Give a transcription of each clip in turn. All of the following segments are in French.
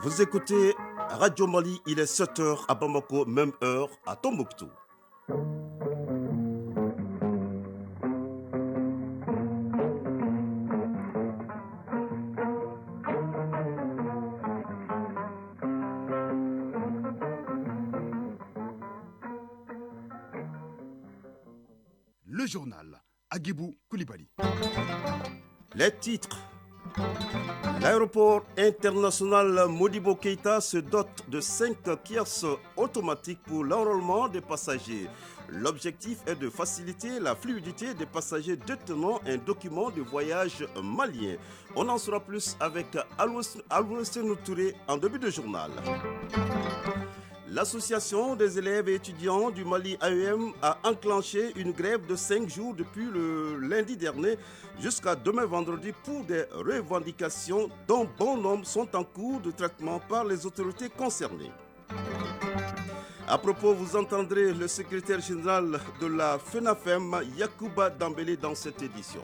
Vous écoutez Radio Mali, il est 7 heures à Bamako, même heure à Tombouctou. Le journal Agibou Koulibaly. Les titres. L'aéroport international Modibo Keïta se dote de 5 kiosques automatiques pour l'enrôlement des passagers. L'objectif est de faciliter la fluidité des passagers détenant un document de voyage malien. On en saura plus avec Aloussène Touré en début de journal. L'association des élèves et étudiants du Mali AEM a enclenché une grève de 5 jours depuis le lundi dernier jusqu'à demain vendredi pour des revendications dont bon nombre sont en cours de traitement par les autorités concernées. À propos, vous entendrez le secrétaire général de la FENAFEM, Yacouba Dambélé, dans cette édition.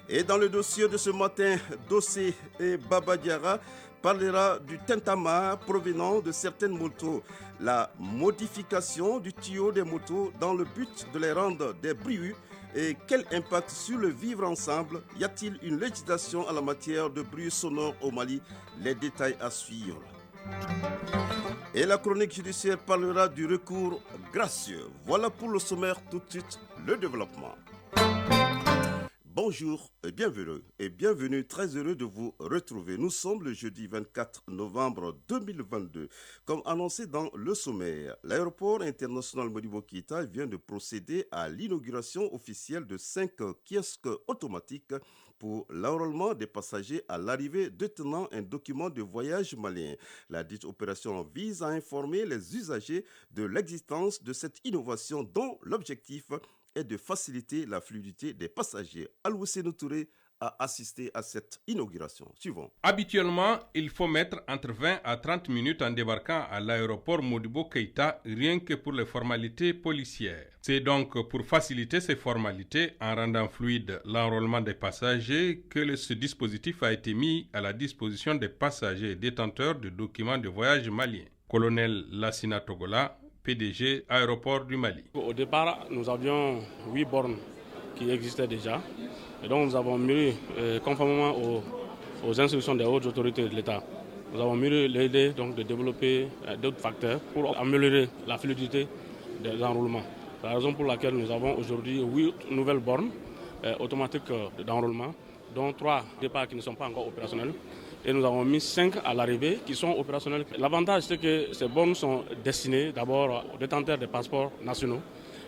Et dans le dossier de ce matin, Dossé et Baba Diarra parlera du tintamarre provenant de certaines motos, la modification du tuyau des motos dans le but de les rendre des bruits et quel impact sur le vivre ensemble. Y a-t-il une législation en la matière de bruit sonore au Mali? Les détails à suivre. Et la chronique judiciaire parlera du recours gracieux. Voilà pour le sommaire, tout de suite le développement. Bonjour et bienvenue, très heureux de vous retrouver. Nous sommes le jeudi 24 novembre 2022. Comme annoncé dans le sommaire, l'aéroport international Modibo Keïta vient de procéder à l'inauguration officielle de 5 kiosques automatiques pour l'enrôlement des passagers à l'arrivée détenant un document de voyage malien. La dite opération vise à informer les usagers de l'existence de cette innovation dont l'objectif est de faciliter la fluidité des passagers. Aloussène Touré a assisté à cette inauguration. Suivons. Habituellement, il faut mettre entre 20 à 30 minutes en débarquant à l'aéroport Modibo Keïta rien que pour les formalités policières. C'est donc pour faciliter ces formalités en rendant fluide l'enrôlement des passagers que ce dispositif a été mis à la disposition des passagers détenteurs de documents de voyage maliens. Colonel Lassina Togola, PDG Aéroport du Mali. Au départ, nous avions 8 bornes qui existaient déjà. Et donc nous avons mis, conformément aux instructions des hautes autorités de l'État, nous avons mis l'idée de développer d'autres facteurs pour améliorer la fluidité des enrôlements. C'est la raison pour laquelle nous avons aujourd'hui 8 nouvelles bornes automatiques d'enrôlement, dont 3 départs qui ne sont pas encore opérationnels. Et nous avons mis 5 à l'arrivée qui sont opérationnels. L'avantage, c'est que ces bornes sont destinées d'abord aux détenteurs des passeports nationaux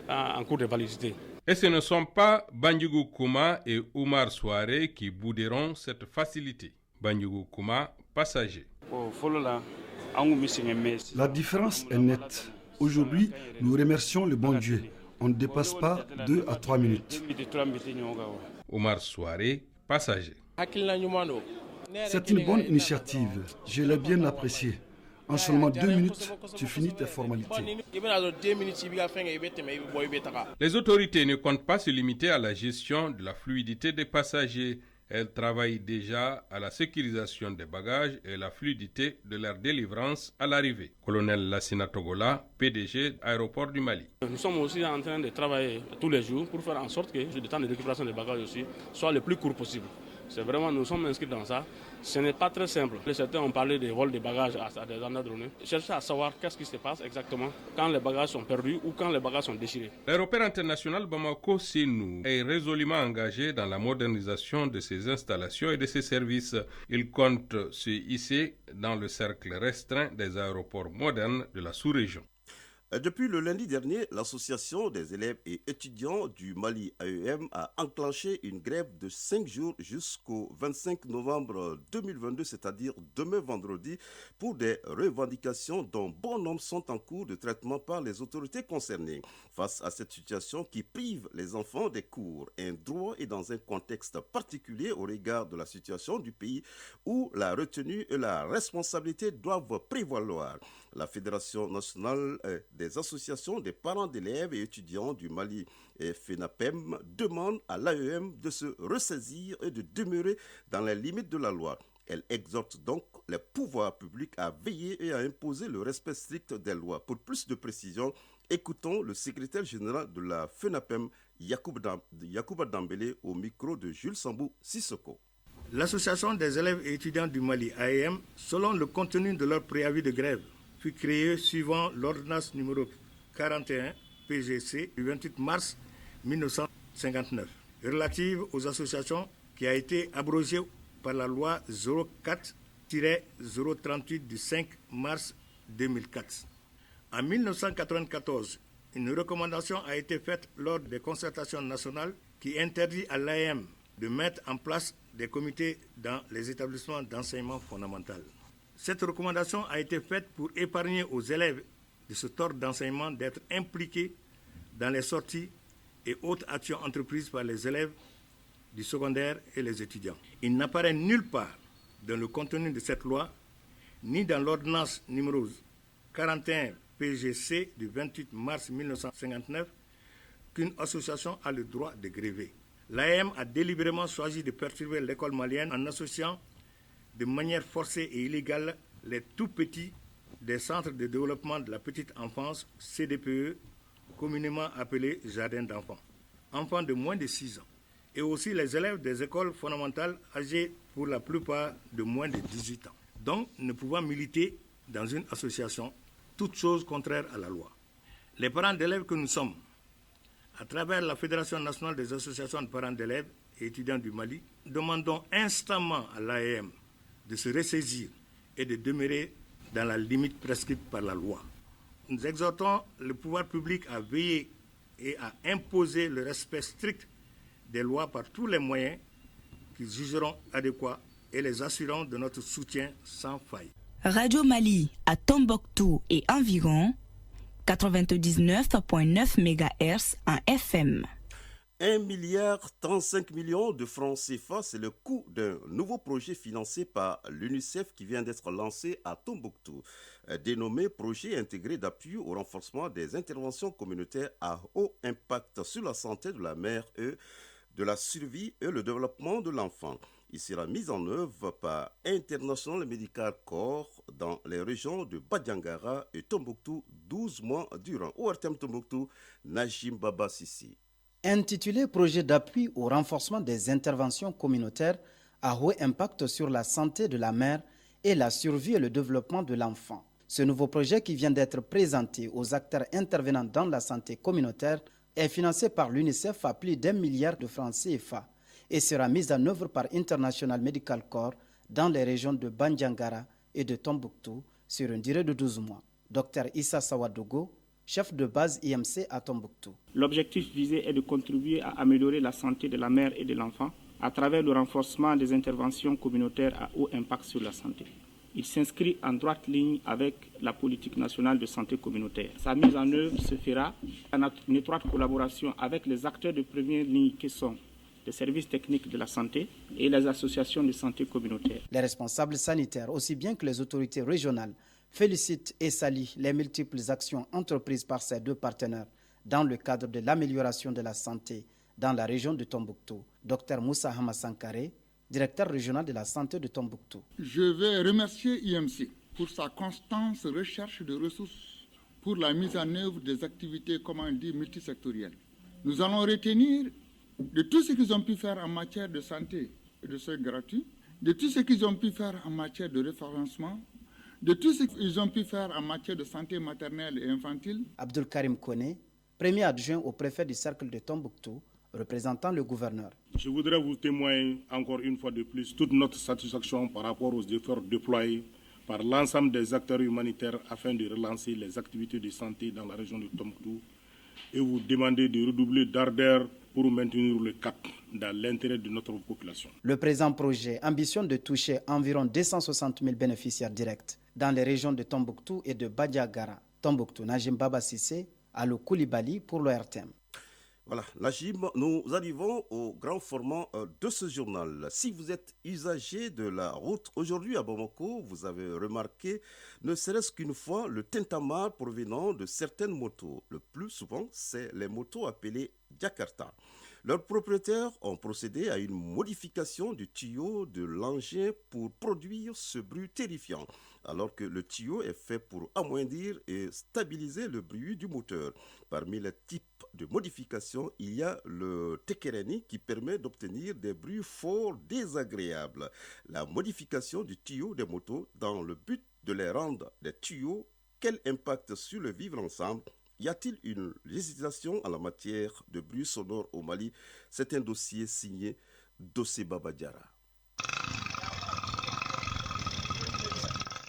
en cours de validité. Et ce ne sont pas Bandjougou Kouma et Oumar Souaré qui bouderont cette facilité. Bandjougou Kouma, passager. La différence est nette. Aujourd'hui, nous remercions le bon Dieu. On ne dépasse pas 2 à 3 minutes. Oumar Souaré, passager. C'est une bonne initiative. Je l'ai bien appréciée. En seulement 2 minutes, tu finis tes formalités. Les autorités ne comptent pas se limiter à la gestion de la fluidité des passagers. Elles travaillent déjà à la sécurisation des bagages et la fluidité de leur délivrance à l'arrivée. Colonel Lassina Togola, PDG Aéroport du Mali. Nous sommes aussi en train de travailler tous les jours pour faire en sorte que le temps de récupération des bagages aussi soit le plus court possible. C'est vraiment, nous sommes inscrits dans ça. Ce n'est pas très simple. Certains ont parlé de vol de bagages à des endroits donnés. Chercher à savoir qu'est-ce qui se passe exactement quand les bagages sont perdus ou quand les bagages sont déchirés. L'aéroport international Bamako-Sénou est résolument engagé dans la modernisation de ses installations et de ses services. Il compte se hisser dans le cercle restreint des aéroports modernes de la sous-région. Depuis le lundi dernier, l'association des élèves et étudiants du Mali AEM a enclenché une grève de 5 jours jusqu'au 25 novembre 2022, c'est-à-dire demain vendredi, pour des revendications dont bon nombre sont en cours de traitement par les autorités concernées. Face à cette situation qui prive les enfants des cours, un droit est dans un contexte particulier au regard de la situation du pays où la retenue et la responsabilité doivent prévaloir. La Fédération nationale des associations des parents d'élèves et étudiants du Mali et FENAPEM demande à l'AEM de se ressaisir et de demeurer dans les limites de la loi. Elle exhorte donc les pouvoirs publics à veiller et à imposer le respect strict des lois. Pour plus de précisions, écoutons le secrétaire général de la FENAPEM, Yacouba Dambélé, au micro de Jules Sambou Sissoko. L'Association des élèves et étudiants du Mali, AEM, selon le contenu de leur préavis de grève, fut créée suivant l'ordonnance numéro 41 PGC du 28 mars 1959, relative aux associations, qui a été abrogée par la loi 04-038 du 5 mars 2004. En 1994, une recommandation a été faite lors des concertations nationales qui interdit à l'AEM de mettre en place des comités dans les établissements d'enseignement fondamental. Cette recommandation a été faite pour épargner aux élèves de ce tort d'enseignement d'être impliqués dans les sorties et autres actions entreprises par les élèves du secondaire et les étudiants. Il n'apparaît nulle part dans le contenu de cette loi, ni dans l'ordonnance numéro 41 PGC du 28 mars 1959, qu'une association a le droit de gréver. L'AEM a délibérément choisi de perturber l'école malienne en associant de manière forcée et illégale les tout-petits des centres de développement de la petite enfance, CDPE, communément appelés jardins d'enfants, enfants de moins de 6 ans, et aussi les élèves des écoles fondamentales âgés pour la plupart de moins de 18 ans, donc ne pouvant militer dans une association, toute chose contraire à la loi. Les parents d'élèves que nous sommes, à travers la Fédération nationale des associations de parents d'élèves et étudiants du Mali, demandons instamment à l'AEM de se ressaisir et de demeurer dans la limite prescrite par la loi. Nous exhortons le pouvoir public à veiller et à imposer le respect strict des lois par tous les moyens qu'ils jugeront adéquats et les assurant de notre soutien sans faille. Radio Mali à Tombouctou et environ 99.9 MHz en FM. 1,35 milliard de francs CFA, c'est le coût d'un nouveau projet financé par l'UNICEF qui vient d'être lancé à Tombouctou, dénommé Projet intégré d'appui au renforcement des interventions communautaires à haut impact sur la santé de la mère et de la survie et le développement de l'enfant. Il sera mis en œuvre par International Medical Corps dans les régions de Badiangara et Tombouctou 12 mois durant. ORTM Tombouctou, Najim Baba Sissi. Intitulé Projet d'appui au renforcement des interventions communautaires à haut impact sur la santé de la mère et la survie et le développement de l'enfant. Ce nouveau projet qui vient d'être présenté aux acteurs intervenant dans la santé communautaire est financé par l'UNICEF à plus d'1 milliard de francs CFA et sera mis en œuvre par International Medical Corps dans les régions de Bandiangara et de Tombouctou sur une durée de 12 mois. Dr Issa Sawadogo, chef de base IMC à Tombouctou. L'objectif visé est de contribuer à améliorer la santé de la mère et de l'enfant à travers le renforcement des interventions communautaires à haut impact sur la santé. Il s'inscrit en droite ligne avec la politique nationale de santé communautaire. Sa mise en œuvre se fera en étroite collaboration avec les acteurs de première ligne qui sont les services techniques de la santé et les associations de santé communautaire. Les responsables sanitaires, aussi bien que les autorités régionales, félicitent et saluent les multiples actions entreprises par ces deux partenaires dans le cadre de l'amélioration de la santé dans la région de Tombouctou. Dr Moussa Hamasankare, directeur régional de la santé de Tombouctou. Je vais remercier IMC pour sa constante recherche de ressources pour la mise en œuvre des activités, comme on dit, multisectorielles. Nous allons retenir de tout ce qu'ils ont pu faire en matière de santé et de soins gratuits, de tout ce qu'ils ont pu faire en matière de référencement, de tout ce qu'ils ont pu faire en matière de santé maternelle et infantile. Abdul Karim Kone, premier adjoint au préfet du cercle de Tombouctou, représentant le gouverneur. Je voudrais vous témoigner encore une fois de plus toute notre satisfaction par rapport aux efforts déployés par l'ensemble des acteurs humanitaires afin de relancer les activités de santé dans la région de Tombouctou et vous demander de redoubler d'ardeur pour maintenir le cap dans l'intérêt de notre population. Le présent projet ambitionne de toucher environ 260 000 bénéficiaires directs dans les régions de Tombouctou et de Badiagara. Tombouctou, Najim Baba Sissé, Alou Koulibaly pour l'ORTM. Voilà, Najim, nous arrivons au grand format de ce journal. Si vous êtes usager de la route aujourd'hui à Bamako, vous avez remarqué, ne serait-ce qu'une fois, le tintamarre provenant de certaines motos. Le plus souvent, c'est les motos appelées Jakarta. Leurs propriétaires ont procédé à une modification du tuyau de l'engin pour produire ce bruit terrifiant, alors que le tuyau est fait pour amoindrir et stabiliser le bruit du moteur. Parmi les types de modifications, il y a le tekereni qui permet d'obtenir des bruits forts désagréables. La modification du tuyau des motos dans le but de les rendre des tuyaux, quel impact sur le vivre ensemble? Y a-t-il une législation en la matière de bruit sonore au Mali? C'est un dossier signé Dossé Baba Diarra.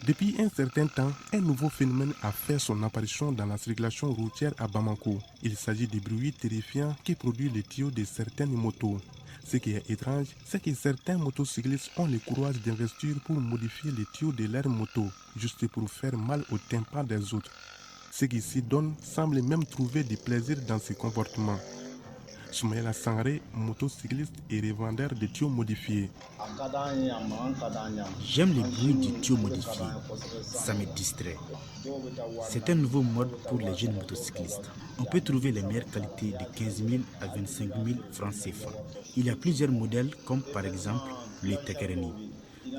Depuis un certain temps, un nouveau phénomène a fait son apparition dans la circulation routière à Bamako. Il s'agit des bruits terrifiants qui produisent les tuyaux de certaines motos. Ce qui est étrange, c'est que certains motocyclistes ont le courage d'investir pour modifier les tuyaux de leur moto, juste pour faire mal au tympan des autres. Ceux qui s'y donnent semblent même trouver du plaisir dans ces comportements. Soumaïla Sangaré, motocycliste et revendeur de tuyaux modifiés. J'aime le bruit du tuyau modifié, ça me distrait. C'est un nouveau mode pour les jeunes motocyclistes. On peut trouver les meilleures qualités de 15 000 à 25 000 francs CFA. Il y a plusieurs modèles comme par exemple le Tekereni.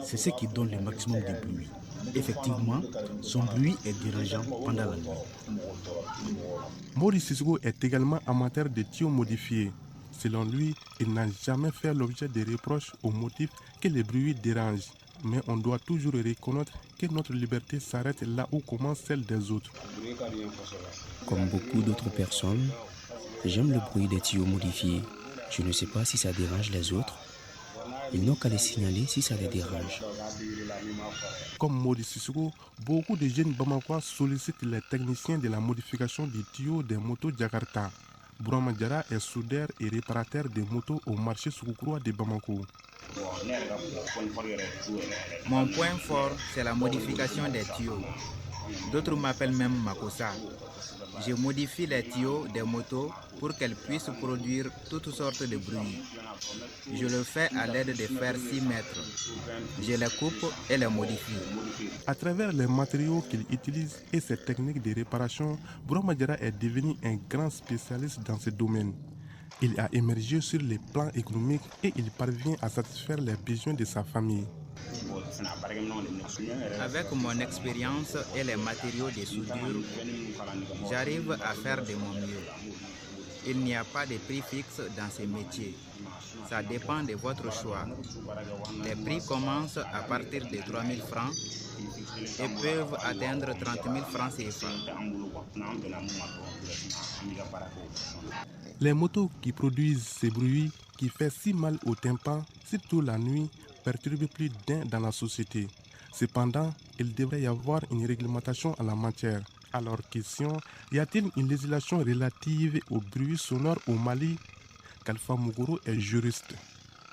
C'est ce qui donne le maximum de bruit. Effectivement, son bruit est dérangeant pendant la nuit. Maurice Sissoko est également amateur de tuyaux modifiés. Selon lui, il n'a jamais fait l'objet de reproches au motif que les bruits dérangent. Mais on doit toujours reconnaître que notre liberté s'arrête là où commence celle des autres. Comme beaucoup d'autres personnes, j'aime le bruit des tuyaux modifiés. Je ne sais pas si ça dérange les autres. Ils n'ont qu'à les signaler si ça les dérange. Comme Maurice Sissoko, beaucoup de jeunes Bamakois sollicitent les techniciens de la modification des tuyaux des motos Jakarta. Bourama Diarra est soudeur et réparateur des motos au marché Soukoukoua de Bamako. Mon point fort, c'est la modification des tuyaux. D'autres m'appellent même Makossa. Je modifie les tuyaux des motos pour qu'elles puissent produire toutes sortes de bruits. Je le fais à l'aide de fer 6 mètres. Je les coupe et les modifie. À travers les matériaux qu'il utilise et ses techniques de réparation, Bourama Diarra est devenu un grand spécialiste dans ce domaine. Il a émergé sur les plans économiques et il parvient à satisfaire les besoins de sa famille. Avec mon expérience et les matériaux de soudure, j'arrive à faire de mon mieux. Il n'y a pas de prix fixe dans ce métier. Ça dépend de votre choix. Les prix commencent à partir de 3 000 francs et peuvent atteindre 30 000 francs CFA. Les motos qui produisent ces bruits qui font si mal au tympan, surtout la nuit, perturbent plus d'un dans la société. Cependant, il devrait y avoir une réglementation en la matière. Alors, question, y a-t-il une législation relative au bruit sonore au Mali? Kalfa Muguru est juriste.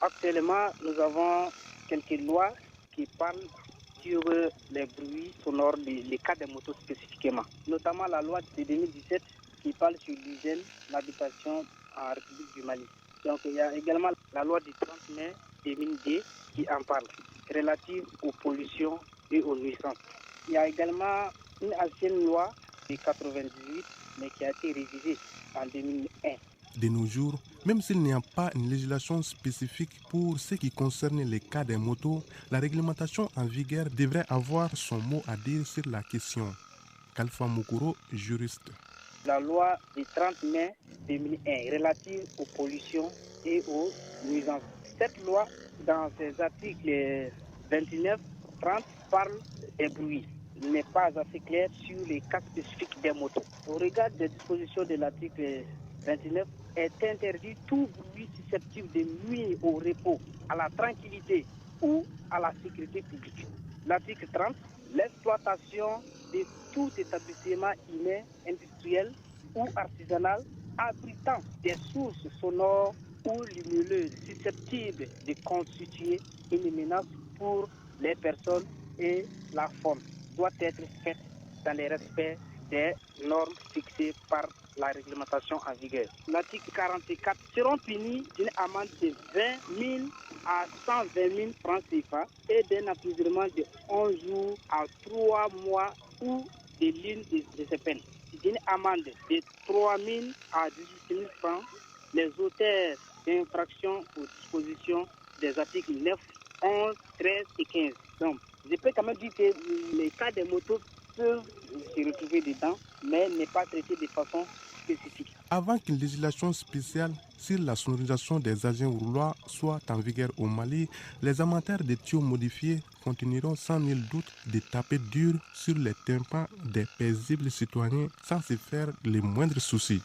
Actuellement, nous avons quelques lois qui parlent sur les bruits sonores, les cas des motos spécifiquement. Notamment la loi de 2017 qui parle sur l'hygiène, l'habitation en République du Mali. Donc il y a également la loi du 30 mai 2002 qui en parle, relative aux pollutions et aux nuisances. Il y a également une ancienne loi de 98, mais qui a été révisée en 2001. De nos jours, même s'il n'y a pas une législation spécifique pour ce qui concerne les cas des motos, la réglementation en vigueur devrait avoir son mot à dire sur la question. Kalfa Mukuro, juriste. La loi du 30 mai 2001 relative aux pollutions et aux nuisances. Cette loi, dans ses articles 29, 30, parle des bruits. Il n'est pas assez clair sur les cas spécifiques des motos. Au regard des dispositions de l'article 29, est interdit tout bruit susceptible de nuire au repos, à la tranquillité ou à la sécurité publique. L'article 30, l'exploitation de tout établissement humain, industriel ou artisanal abritant des sources sonores ou lumineuses susceptibles de constituer une menace pour les personnes et la faune doit être faite dans le respect des normes fixées par la réglementation en vigueur. L'article 44 seront punis d'une amende de 20 000 à 120 000 francs CFA et d'un emprisonnement de 11 jours à 3 mois ou de l'une de ces peines. D'une amende de 3 000 à 18 000 francs les auteurs d'infractions aux dispositions des articles 9, 11, 13 et 15. Donc, je peux quand même dire que les cas des motos peuvent se retrouver dedans, mais n'est pas traité de façon spécifique. Avant qu'une législation spéciale sur la sonorisation des engins rouloirs soit en vigueur au Mali, les amateurs de tuyaux modifiés continueront sans nul doute de taper dur sur les tympans des paisibles citoyens sans se faire les moindres soucis.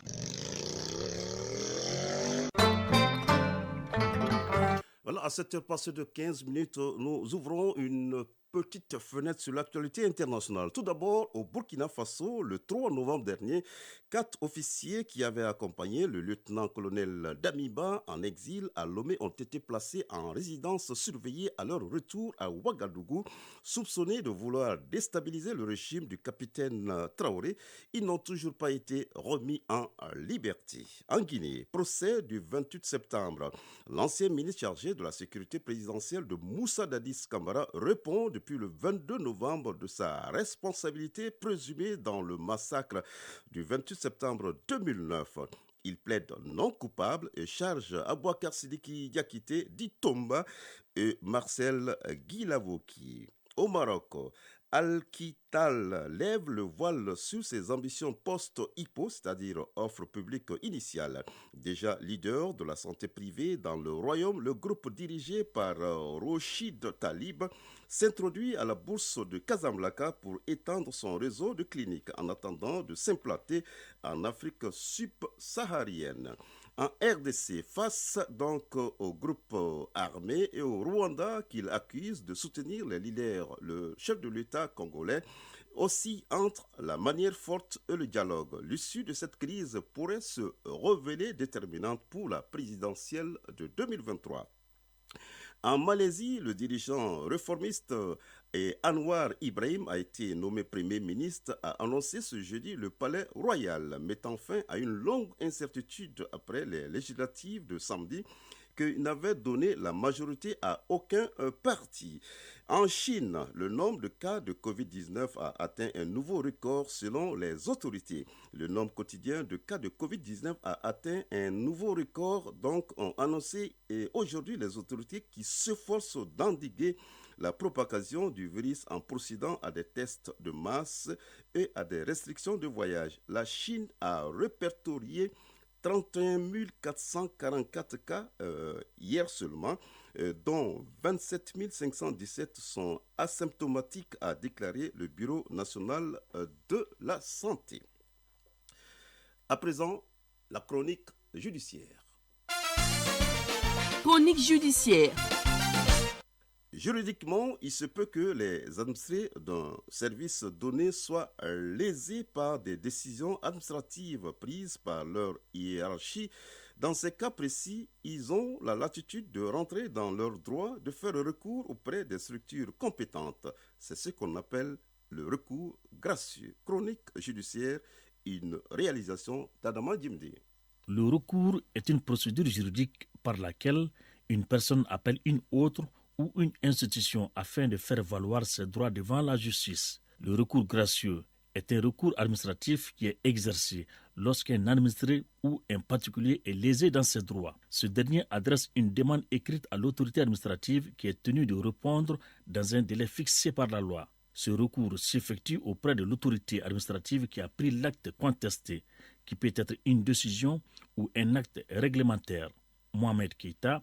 Voilà, à 7h passées de 15 minutes, nous ouvrons une petite fenêtre sur l'actualité internationale. Tout d'abord, au Burkina Faso, le 3 novembre dernier, 4 officiers qui avaient accompagné le lieutenant-colonel Damiba en exil à Lomé ont été placés en résidence surveillée à leur retour à Ouagadougou, soupçonnés de vouloir déstabiliser le régime du capitaine Traoré. Ils n'ont toujours pas été remis en liberté. En Guinée, procès du 28 septembre. L'ancien ministre chargé de la sécurité présidentielle de Moussa Dadis Camara répond depuis le 22 novembre de sa responsabilité présumée dans le massacre du 28 septembre 2009. Il plaide non coupable et charge Abouakar Sidiki Diakité, dit Tomba et Marcel Guilavoki. Au Maroc, Al-Qital lève le voile sur ses ambitions post-IPO, c'est-à-dire offre publique initiale. Déjà leader de la santé privée dans le royaume, le groupe dirigé par Rochid Talib s'introduit à la bourse de Casablanca pour étendre son réseau de cliniques en attendant de s'implanter en Afrique subsaharienne. En RDC, face donc au groupe armé et au Rwanda qu'il accuse de soutenir les leaders, le chef de l'État congolais aussi entre la manière forte et le dialogue. L'issue de cette crise pourrait se révéler déterminante pour la présidentielle de 2023. En Malaisie, le dirigeant réformiste Anwar Ibrahim a été nommé Premier ministre, a annoncé ce jeudi le palais royal, mettant fin à une longue incertitude après les législatives de samedi qu'il n'avait donné la majorité à aucun parti. En Chine, le nombre de cas de Covid-19 a atteint un nouveau record selon les autorités. Le nombre quotidien de cas de Covid-19 a atteint un nouveau record, donc ont annoncé aujourd'hui les autorités qui s'efforcent d'endiguer la propagation du virus en procédant à des tests de masse et à des restrictions de voyage. La Chine a répertorié 31 444 cas hier seulement, dont 27 517 sont asymptomatiques, a déclaré le Bureau national de la santé. À présent, la chronique judiciaire. Chronique judiciaire. Juridiquement, il se peut que les administrés d'un service donné soient lésés par des décisions administratives prises par leur hiérarchie. Dans ces cas précis, ils ont la latitude de rentrer dans leur droit de faire recours auprès des structures compétentes. C'est ce qu'on appelle le recours gracieux. Chronique judiciaire, une réalisation d'Adama Djimdi. Le recours est une procédure juridique par laquelle une personne appelle une autre ou une institution afin de faire valoir ses droits devant la justice. Le recours gracieux est un recours administratif qui est exercé lorsqu'un administré ou un particulier est lésé dans ses droits. Ce dernier adresse une demande écrite à l'autorité administrative qui est tenue de répondre dans un délai fixé par la loi. Ce recours s'effectue auprès de l'autorité administrative qui a pris l'acte contesté, qui peut être une décision ou un acte réglementaire. Mohamed Keïta,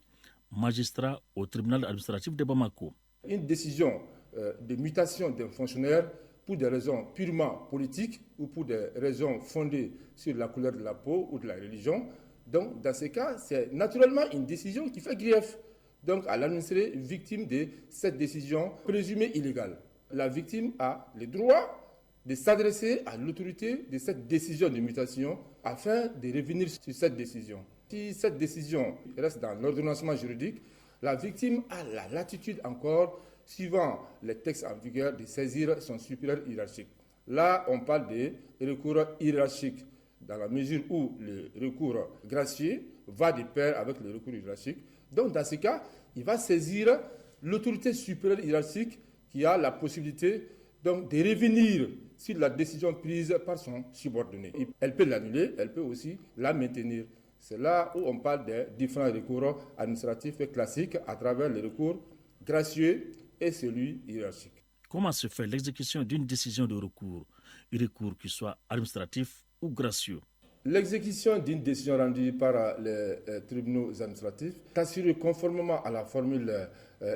magistrat au tribunal administratif de Bamako. Une décision de mutation d'un fonctionnaire pour des raisons purement politiques ou pour des raisons fondées sur la couleur de la peau ou de la religion. Donc, dans ces cas, c'est naturellement une décision qui fait grief. Donc, à l'administré victime de cette décision présumée illégale. La victime a le droit de s'adresser à l'autorité de cette décision de mutation afin de revenir sur cette décision. Si cette décision reste dans l'ordonnancement juridique, la victime a la latitude encore, suivant les textes en vigueur, de saisir son supérieur hiérarchique. Là, on parle de recours hiérarchique, dans la mesure où le recours gracieux va de pair avec le recours hiérarchique. Donc, dans ce cas, il va saisir l'autorité supérieure hiérarchique qui a la possibilité donc, de revenir sur la décision prise par son subordonné. Elle peut l'annuler, elle peut aussi la maintenir. C'est là où on parle des différents recours administratifs classiques à travers les recours gracieux et celui hiérarchique. Comment se fait l'exécution d'une décision de recours, un recours qui soit administratif ou gracieux? L'exécution d'une décision rendue par les tribunaux administratifs est assurée conformément à la formule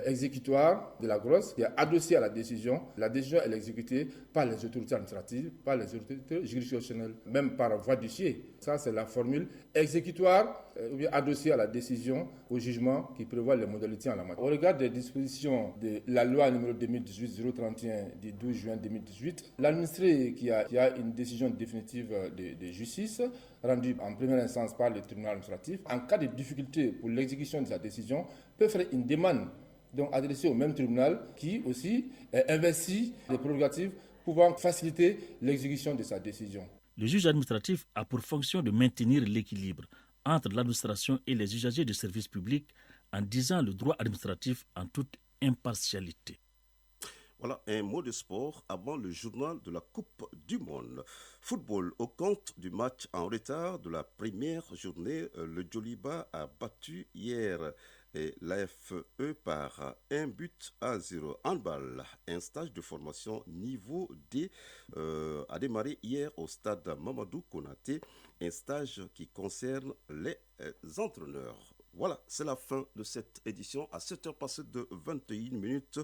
exécutoire de la grosse qui est adossée à la décision. La décision est exécutée par les autorités administratives, par les autorités juridictionnelles, même par voie d'huissier. Ça, c'est la formule exécutoire ou bien adossée à la décision, au jugement qui prévoit les modalités en la matière. Au regard des dispositions de la loi numéro 2018-031 du 12 juin 2018, l'administré qui a une décision définitive de justice rendue en première instance par le tribunal administratif, en cas de difficulté pour l'exécution de sa décision, peut faire une demande donc adressée au même tribunal qui aussi investit des prérogatives pouvant faciliter l'exécution de sa décision. Le juge administratif a pour fonction de maintenir l'équilibre entre l'administration et les usagers du service public en disant le droit administratif en toute impartialité. Voilà un mot de sport avant le journal de la Coupe du Monde. Football au compte du match en retard de la première journée. Le Djoliba a battu hier l'AFE par 1-0. Handball, un stage de formation niveau D a démarré hier au stade Mamadou Konaté. Un stage qui concerne les entraîneurs. Voilà, c'est la fin de cette édition à 7h passées de 21 minutes.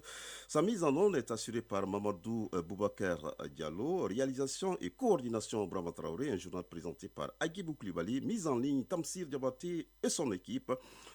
Sa mise en onde est assurée par Mamadou Boubacar Diallo. Réalisation et coordination Brahma Traoré, un journal présenté par Agibou Koulibaly. Mise en ligne Tamsir Diabaté et son équipe.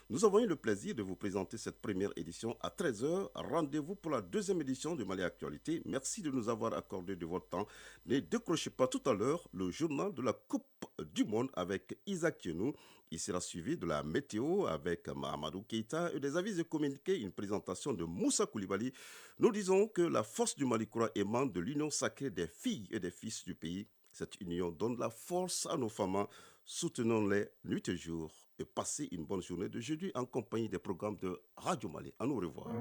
Nous avons eu le plaisir de vous présenter cette première édition à 13h. Rendez-vous pour la deuxième édition de Mali Actualité. Merci de nous avoir accordé de votre temps. Ne décrochez pas tout à l'heure le journal de la Coupe du Monde avec Isaac Yenou. Il sera suivi de la météo avec Mahamadou Keïta et des avis et communiqués, une présentation de Moussa Koulibaly. Nous disons que la force du Mali Koura émane de l'union sacrée des filles et des fils du pays. Cette union donne la force à nos femmes. Soutenons-les nuit et jour et passez une bonne journée de jeudi en compagnie des programmes de Radio Mali. À nous revoir.